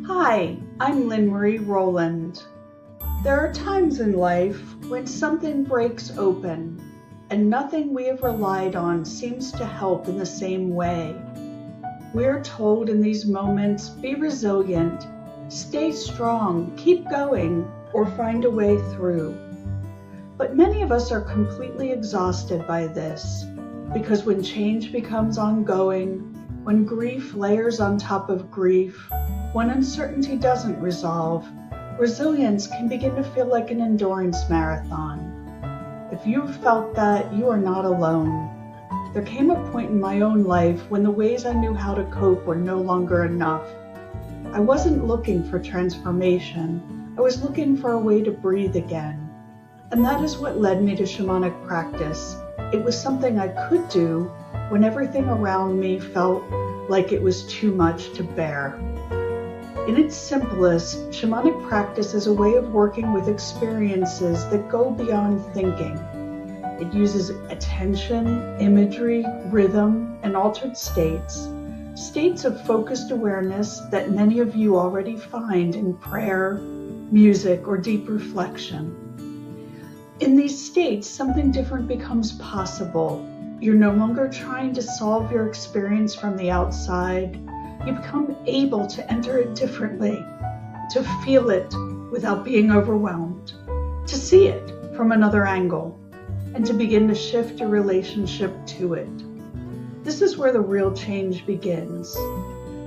Hi, I'm Lynne Marie Rowland. There are times in life when something breaks open and nothing we have relied on seems to help in the same way. We're told in these moments, be resilient, stay strong, keep going, or find a way through. But many of us are completely exhausted by this because when change becomes ongoing, when grief layers on top of grief, when uncertainty doesn't resolve, resilience can begin to feel like an endurance marathon. If you've felt that, you are not alone. There came a point in my own life when the ways I knew how to cope were no longer enough. I wasn't looking for transformation. I was looking for a way to breathe again. And that is what led me to shamanic practice. It was something I could do when everything around me felt like it was too much to bear. In its simplest, shamanic practice is a way of working with experiences that go beyond thinking. It uses attention, imagery, rhythm, and altered states of focused awareness that many of you already find in prayer, music, or deep reflection. In these states, something different becomes possible. You're no longer trying to solve your experience from the outside. You become able to enter it differently, to feel it without being overwhelmed, to see it from another angle, and to begin to shift your relationship to it. This is where the real change begins,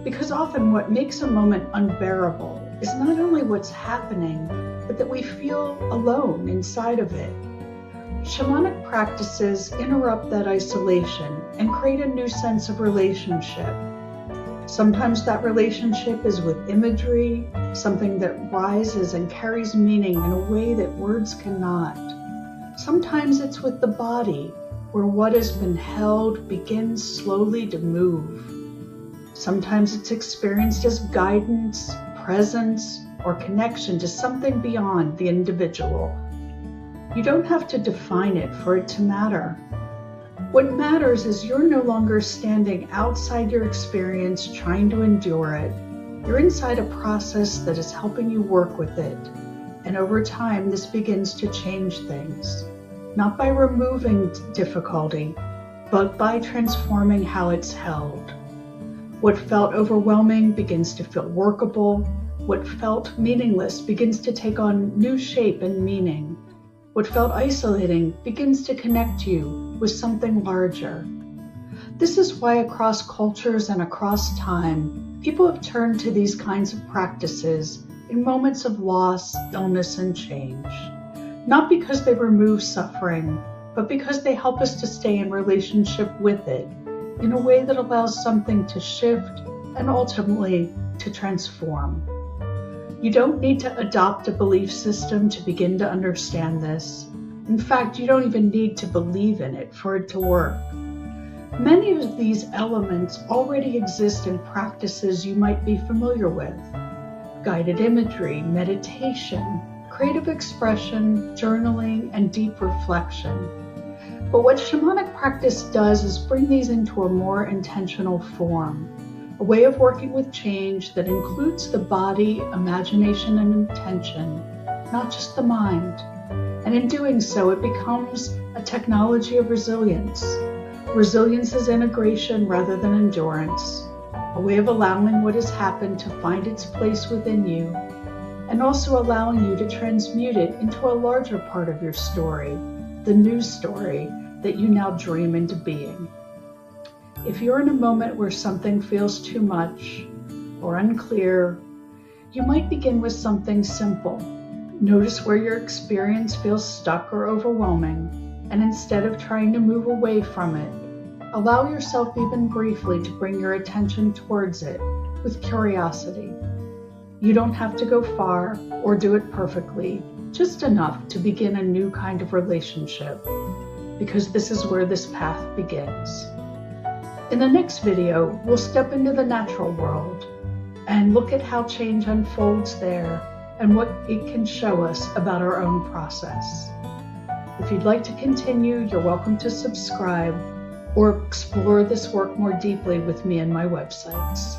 because often what makes a moment unbearable is not only what's happening, but that we feel alone inside of it. Shamanic practices interrupt that isolation and create a new sense of relationship. Sometimes that relationship is with imagery, something that rises and carries meaning in a way that words cannot. Sometimes it's with the body, where what has been held begins slowly to move. Sometimes it's experienced as guidance, presence, or connection to something beyond the individual. You don't have to define it for it to matter. What matters is you're no longer standing outside your experience trying to endure it. You're inside a process that is helping you work with it. And over time, this begins to change things. Not by removing difficulty, but by transforming how it's held. What felt overwhelming begins to feel workable. What felt meaningless begins to take on new shape and meaning. What felt isolating begins to connect you with something larger. This is why across cultures and across time, people have turned to these kinds of practices in moments of loss, illness, and change. Not because they remove suffering, but because they help us to stay in relationship with it in a way that allows something to shift and ultimately to transform. You don't need to adopt a belief system to begin to understand this. In fact, you don't even need to believe in it for it to work. Many of these elements already exist in practices you might be familiar with. Guided imagery, meditation, creative expression, journaling, and deep reflection. But what shamanic practice does is bring these into a more intentional form. A way of working with change that includes the body, imagination, and intention, not just the mind. And in doing so, it becomes a technology of resilience. Resilience is integration rather than endurance, a way of allowing what has happened to find its place within you, and also allowing you to transmute it into a larger part of your story, the new story that you now dream into being. If you're in a moment where something feels too much or unclear, you might begin with something simple. Notice where your experience feels stuck or overwhelming, and instead of trying to move away from it, allow yourself even briefly to bring your attention towards it with curiosity. You don't have to go far or do it perfectly, just enough to begin a new kind of relationship, because this is where this path begins. In the next video, we'll step into the natural world and look at how change unfolds there and what it can show us about our own process. If you'd like to continue, you're welcome to subscribe or explore this work more deeply with me and my websites.